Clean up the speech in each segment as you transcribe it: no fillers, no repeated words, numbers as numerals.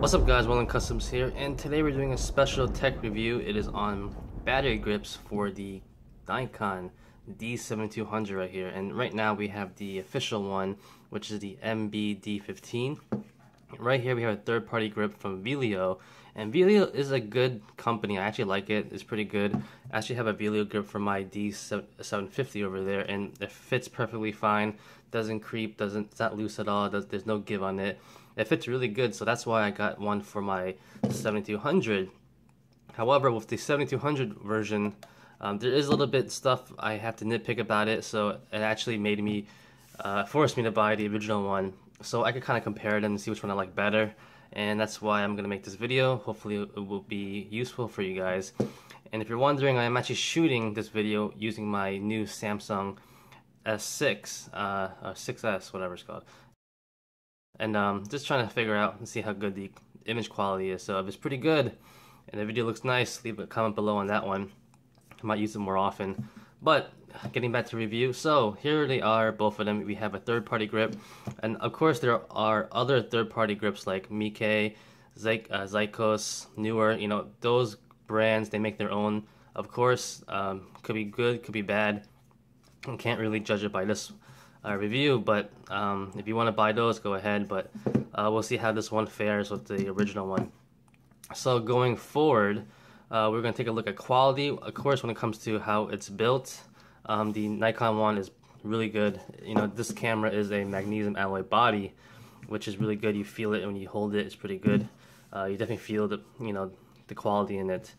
What's up guys, Will Customs here, and today we're doing a special tech review. It is on battery grips for the Nikon D7200 right here, and right now we have the official one, which is the MB-D15. Right here we have a third-party grip from Vello, and Vello is a good company. I actually like it. It's pretty good. I actually have a Vello grip for my D750 over there, and it fits perfectly fine. Doesn't creep, it's not loose at all. There's no give on it. It fits really good, so that's why I got one for my 7200. However, with the 7200 version, there is a little bit stuff I have to nitpick about it, so it actually made me, forced me to buy the original one, so I could kind of compare them and see which one I like better, and that's why I'm going to make this video. Hopefully it will be useful for you guys. And if you're wondering, I am actually shooting this video using my new Samsung S6, or 6S, whatever it's called. And just trying to figure out and see how good the image quality is. So if it's pretty good and the video looks nice, leave a comment below on that one. I might use it more often. But getting back to review, so here they are, both of them. We have a third-party grip, and of course there are other third-party grips like Mike, Zykos, Newer. You know, those brands, they make their own. Of course, could be good, could be bad. I can't really judge it by this review, but if you want to buy those, go ahead, but we'll see how this one fares with the original one. So going forward, we're going to take a look at quality. Of course, when it comes to how it's built, the Nikon one is really good. You know, this camera is a magnesium alloy body, which is really good. You feel it when you hold it. It's pretty good. You definitely feel the, you know, the quality in it.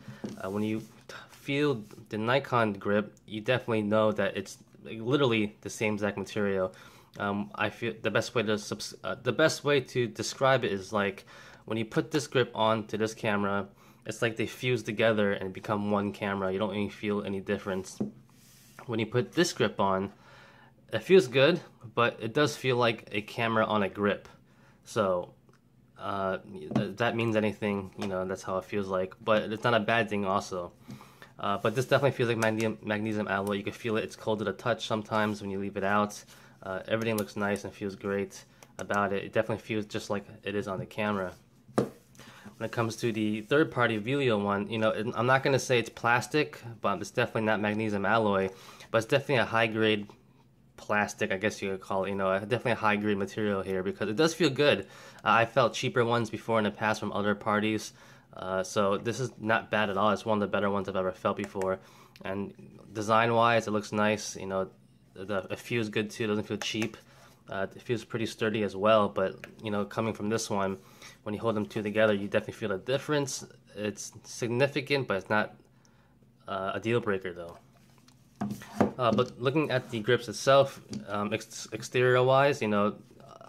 When you feel the Nikon grip, you definitely know that it's literally the same exact material. I feel the best way to describe it is like when you put this grip onto this camera, it's like they fuse together and become one camera. You don't even feel any difference. When you put this grip on, it feels good, but it does feel like a camera on a grip. So that means anything, you know, that's how it feels like, but it's not a bad thing also. But this definitely feels like magnesium alloy. You can feel it. It's cold to the touch sometimes when you leave it out. Everything looks nice and feels great about it. It definitely feels just like it is on the camera. When it comes to the third-party Vello one, you know, I'm not going to say it's plastic, but it's definitely not magnesium alloy. But it's definitely a high-grade plastic, I guess you could call it. You know, definitely a high-grade material here because it does feel good. I felt cheaper ones before in the past from other parties. So this is not bad at all. It's one of the better ones I've ever felt before. And design-wise, it looks nice. You know, it feels good too. It doesn't feel cheap. It feels pretty sturdy as well. But you know, coming from this one, when you hold them two together, you definitely feel a difference. It's significant, but it's not a deal breaker though. But looking at the grips itself, exterior-wise, you know,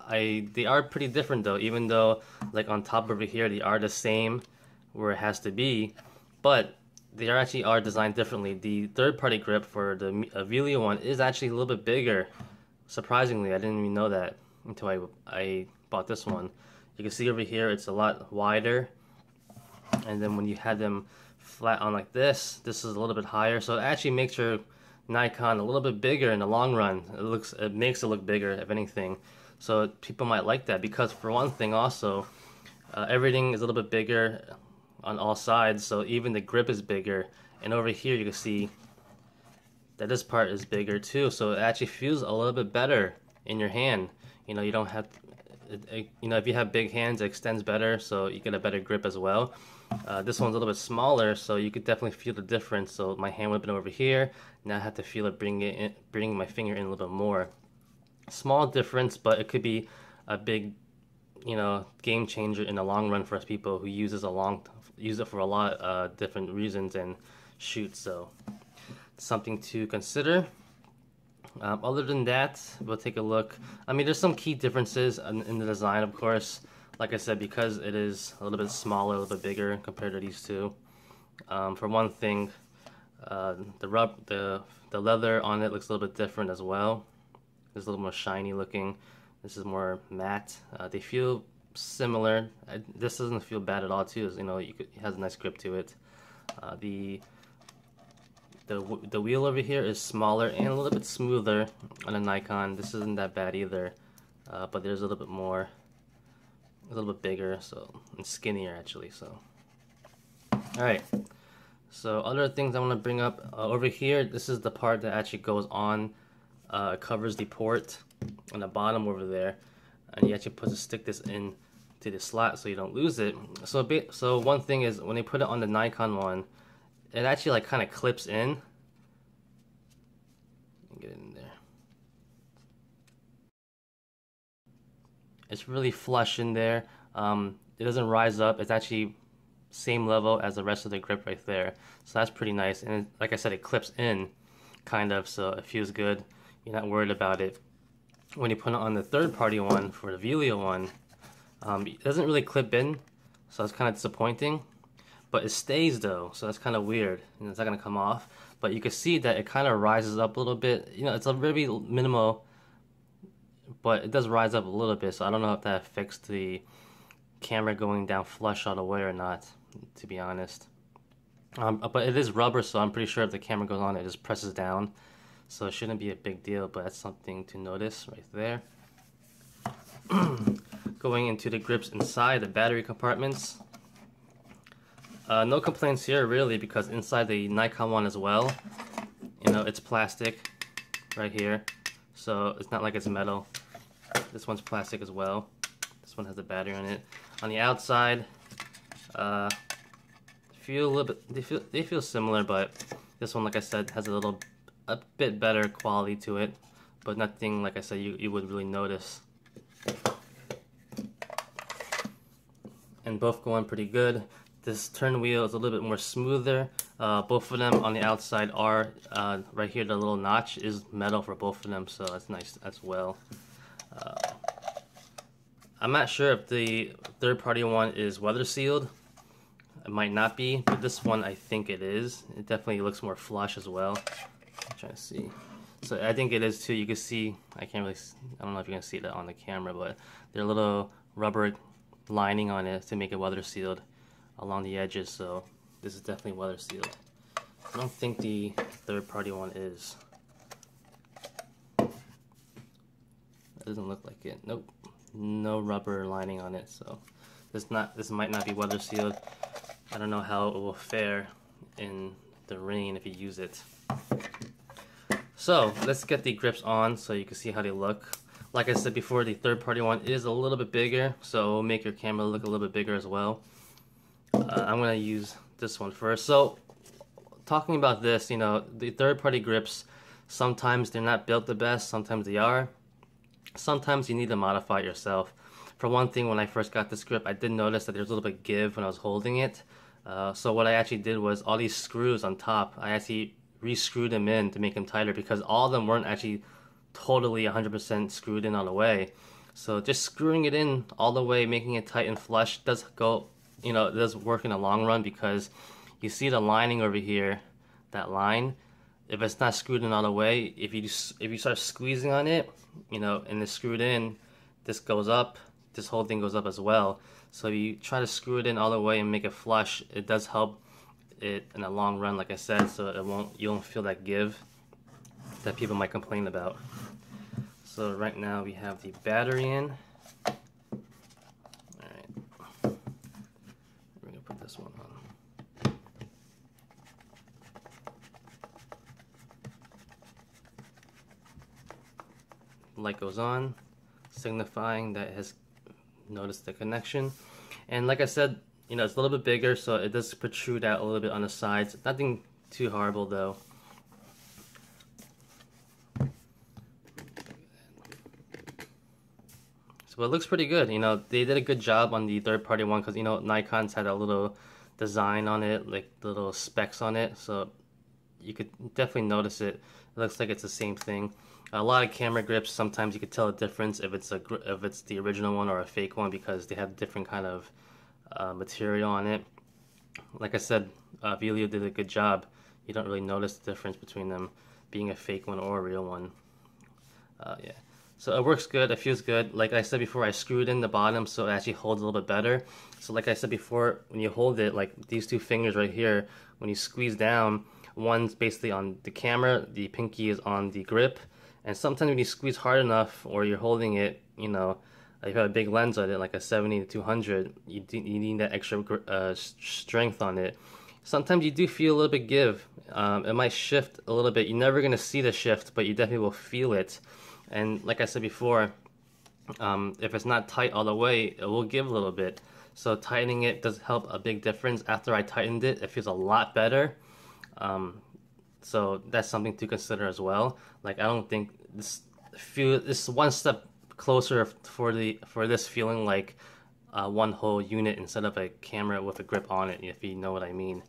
they are pretty different though. Even though, like on top over here, they are the same where it has to be, but they actually are designed differently. The third-party grip for the Vello one is actually a little bit bigger. Surprisingly, I didn't even know that until I bought this one. You can see over here it's a lot wider, and then when you had them flat on like this is a little bit higher, so it actually makes your Nikon a little bit bigger in the long run. It makes it look bigger, if anything. So people might like that because, for one thing, also everything is a little bit bigger on all sides, so even the grip is bigger. And over here you can see that this part is bigger too, so it actually feels a little bit better in your hand. You know, you don't have, you know, if you have big hands, it extends better, so you get a better grip as well. This one's a little bit smaller, so you could definitely feel the difference. So my hand would have been over here, now I have to feel it bringing my finger in a little bit more. Small difference, but it could be a big, you know, game changer in the long run for us people who use it for a lot of different reasons and shoots. So something to consider. Other than that, we'll take a look. I mean, there's some key differences in the design, of course. Like I said, because it is a little bit smaller, a little bit bigger compared to these two. For one thing, the leather on it looks a little bit different as well. It's a little more shiny looking. This is more matte. They feel similar. This doesn't feel bad at all too. You know, it has a nice grip to it. The wheel over here is smaller and a little bit smoother on a Nikon. This isn't that bad either, but there's a little bit more a little bit bigger, so, and skinnier actually. So, all right. So other things I want to bring up over here. This is the part that actually goes on, covers the port on the bottom over there, and you actually stick this in to the slot so you don't lose it. So one thing is when they put it on the Nikon one, it actually like kind of clips in. Get it in there. It's really flush in there. It doesn't rise up. It's actually same level as the rest of the grip right there. So that's pretty nice. And like I said, it clips in kind of, so it feels good. You're not worried about it. When you put it on the third party one, for the Vello one, it doesn't really clip in, so it's kind of disappointing. But it stays though, so that's kind of weird. It's not gonna come off. But you can see that it kind of rises up a little bit. You know, it's a very minimal, but it does rise up a little bit. So I don't know if that affects the camera going down flush all the way or not, to be honest. But it is rubber, so I'm pretty sure if the camera goes on, it just presses down. So it shouldn't be a big deal, but that's something to notice right there. Going into the grips inside the battery compartments. No complaints here really, because inside the Nikon one as well, you know, it's plastic right here. So it's not like it's metal. This one's plastic as well. This one has a battery on it. On the outside, feel a little bit. They feel similar, but this one, like I said, has a bit better quality to it. But nothing, like I said, you would really notice. And both go on pretty good. This turn wheel is a little bit more smoother. Both of them on the outside are right here. The little notch is metal for both of them, so that's nice as well. I'm not sure if the third-party one is weather sealed. It might not be, but this one I think it is. It definitely looks more flush as well. I'm trying to see. So I think it is too. You can see, I don't know if you can see that on the camera, but there's a little rubber lining on it to make it weather sealed along the edges. So this is definitely weather sealed. I don't think the third-party one is. It doesn't look like it. Nope. No rubber lining on it, so this might not be weather sealed. I don't know how it will fare in the rain if you use it. So let's get the grips on so you can see how they look. Like I said before, the third party one is a little bit bigger, so it will make your camera look a little bit bigger as well. I'm going to use this one first. So talking about this, you know, the third party grips, sometimes they're not built the best, sometimes they are. Sometimes you need to modify it yourself. For one thing, when I first got this grip, I did notice that there's a little bit of give when I was holding it. So what I actually did was all these screws on top, I actually re-screwed them in to make them tighter, because all of them weren't actually totally 100% screwed in all the way. So just screwing it in all the way, making it tight and flush does go, you know, it does work in the long run, because you see the lining over here, that line. If it's not screwed in all the way, if you start squeezing on it, you know, and it's screwed in, this goes up, this whole thing goes up as well. So if you try to screw it in all the way and make it flush, it does help it in the long run, like I said, so you won't feel that give that people might complain about. So right now we have the battery in. Alright, we're gonna put this one on. Light goes on, signifying that it has noticed the connection. And like I said, you know, it's a little bit bigger, so it does protrude out a little bit on the sides. Nothing too horrible though. So it looks pretty good. You know, they did a good job on the third party one, because, you know, Nikon's had a little design on it, like little specks on it, so you could definitely notice it. It looks like it's the same thing. A lot of camera grips, sometimes you could tell the difference if it's the original one or a fake one, because they have different kind of material on it. Like I said, Vello did a good job. You don't really notice the difference between them being a fake one or a real one. Yeah. So it works good, it feels good. Like I said before, I screwed in the bottom so it actually holds a little bit better. So like I said before, when you hold it, like these two fingers right here, when you squeeze down, one's basically on the camera, the pinky is on the grip. And sometimes when you squeeze hard enough, or you're holding it, you know, if you have a big lens on it, like a 70-200, you need that extra strength on it. Sometimes you do feel a little bit give. It might shift a little bit. You're never going to see the shift, but you definitely will feel it. And like I said before, if it's not tight all the way, it will give a little bit. So tightening it does help a big difference. After I tightened it, it feels a lot better. So that's something to consider as well. Like, I don't think this is one step closer for this feeling like one whole unit instead of a camera with a grip on it, if you know what I mean.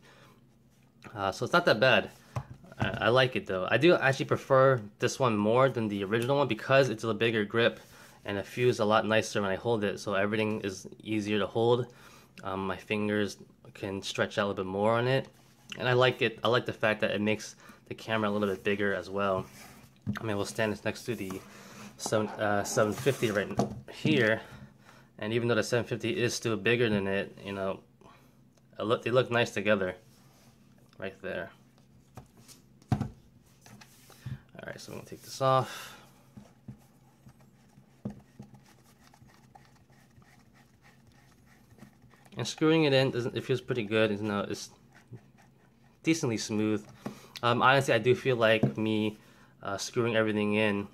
So it's not that bad. I like it though. I do actually prefer this one more than the original one because it's a bigger grip and it feels a lot nicer when I hold it, so everything is easier to hold. My fingers can stretch out a little bit more on it, and I like it. I like the fact that it makes the camera a little bit bigger as well. I mean, we'll stand this next to the 750 right here, and even though the 750 is still bigger than it, you know, they look nice together right there. Alright, so I'm going to take this off. And screwing it in, it feels pretty good. It's decently smooth. Honestly, I do feel like me screwing everything in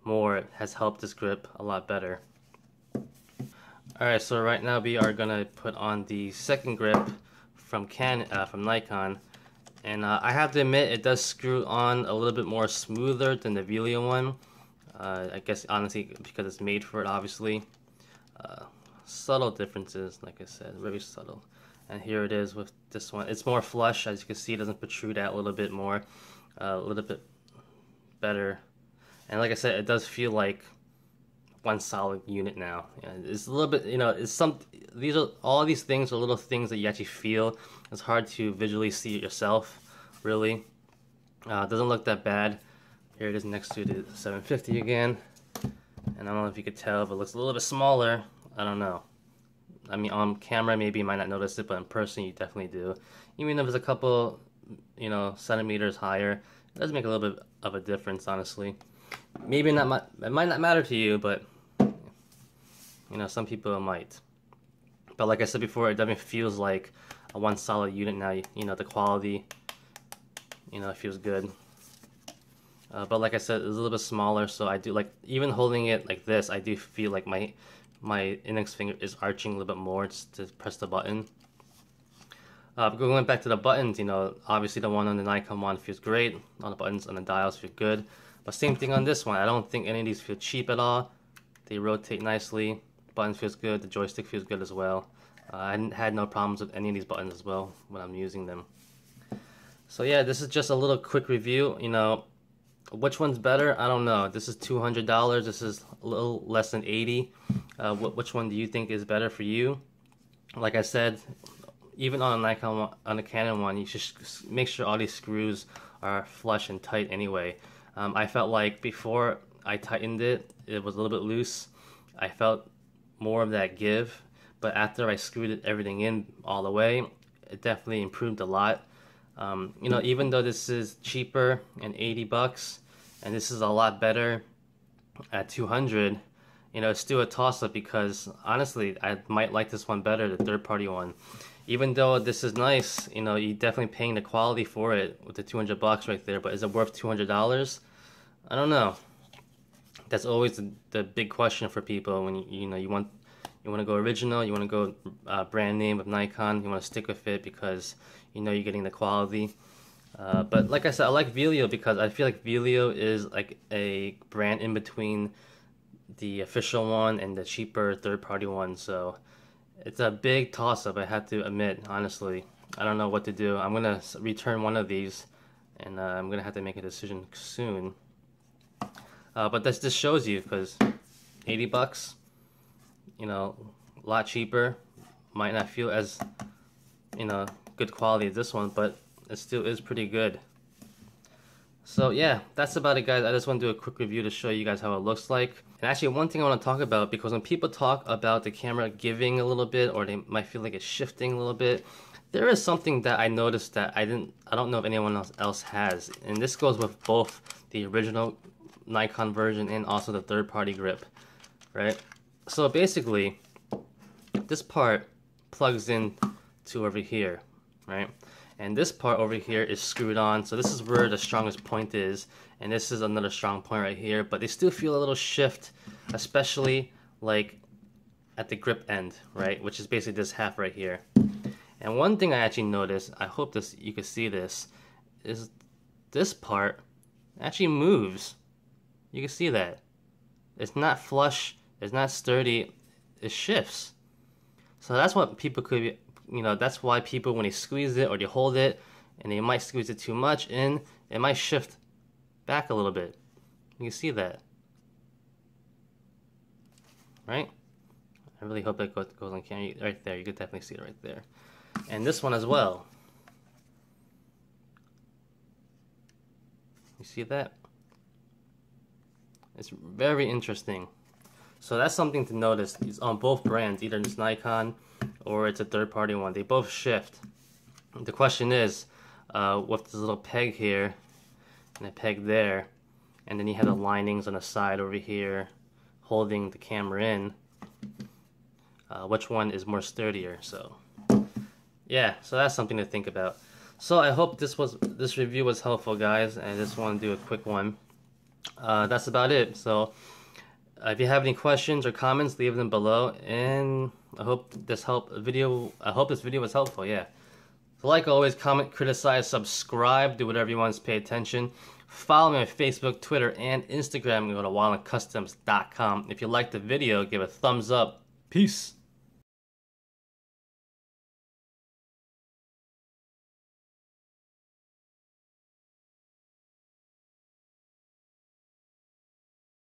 more has helped this grip a lot better. Alright, so right now we are gonna put on the second grip from Nikon, and I have to admit it does screw on a little bit more smoother than the Vello one. I guess honestly because it's made for it, obviously. Subtle differences, like I said, very subtle. And here it is with this one. It's more flush, as you can see. It doesn't protrude out a little bit more, a little bit better. And like I said, it does feel like one solid unit now. Yeah, it's a little bit, you know, all these things are little things that you actually feel. It's hard to visually see it yourself, really. It doesn't look that bad. Here it is next to the 750 again. And I don't know if you could tell, but it looks a little bit smaller. I don't know. I mean, on camera maybe you might not notice it, but in person you definitely do. Even if it's a couple, you know, centimeters higher, it does make a little bit of a difference, honestly. Maybe not. It might not matter to you, but you know, some people it might. But like I said before, it definitely feels like a one solid unit now. You know, the quality, you know, it feels good. But like I said, it's a little bit smaller, so I do like, even holding it like this, I do feel like my index finger is arching a little bit more just to press the button. Going back to the buttons, you know, obviously the one on the Nikon one feels great. All the buttons on the dials feel good. But same thing on this one. I don't think any of these feel cheap at all. They rotate nicely. The button feels good. The joystick feels good as well. I had no problems with any of these buttons as well when I'm using them. So yeah, this is just a little quick review. You know, which one's better? I don't know. This is $200. This is a little less than $80. Which one do you think is better for you? Like I said, even on a Nikon one, on a Canon one, you should make sure all these screws are flush and tight anyway. I felt like before I tightened it, it was a little bit loose. I felt more of that give, but after I screwed everything in all the way, it definitely improved a lot. You know, even though this is cheaper and $80, and this is a lot better at 200, you know, it's still a toss-up because honestly, I might like this one better, the third-party one. Even though this is nice, you know, you're definitely paying the quality for it with the $200 right there. But is it worth $200? I don't know. That's always the big question for people when you know you want to go original, you want to go brand name of Nikon, you want to stick with it because you know you're getting the quality. But like I said, I like Vello because I feel like Vello is like a brand in between the official one and the cheaper third-party one. So it's a big toss-up, I have to admit, honestly. I don't know what to do. I'm going to return one of these, and I'm going to have to make a decision soon. But this just shows you, because $80, you know, a lot cheaper. Might not feel as, you know, good quality as this one, but it still is pretty good. So yeah, that's about it, guys. I just want to do a quick review to show you guys how it looks like. And actually, one thing I want to talk about, because when people talk about the camera giving a little bit, or they might feel like it's shifting a little bit, there is something that I noticed that I don't know if anyone else has. And this goes with both the original Nikon version and also the third-party grip, right? So basically, this part plugs in to over here, right? And this part over here is screwed on, so this is where the strongest point is, and this is another strong point right here, but they still feel a little shift, especially like at the grip end, right? Which is basically this half right here. And one thing I actually noticed, I hope this you can see this, is this part actually moves. You can see that. It's not flush, it's not sturdy, it shifts. So that's what people could be, that's why people, when they squeeze it or they hold it and they might squeeze it too much in, it might shift back a little bit. You can see that, right? I really hope that goes on camera. Right there, you could definitely see it right there. And this one as well. You see that? It's very interesting. So that's something to notice. It's on both brands, either it's Nikon or it's a third-party one. They both shift. The question is, with this little peg here and a peg there, and then you have the linings on the side over here holding the camera in, which one is more sturdier? So yeah, so that's something to think about. So I hope this review was helpful, guys. I just want to do a quick one. That's about it. So if you have any questions or comments, leave them below, and I hope this video was helpful. Yeah. So like always, comment, criticize, subscribe, do whatever you want to pay attention. Follow me on Facebook, Twitter, and Instagram. Go to wildandcustoms.com. If you liked the video, give a thumbs up. Peace.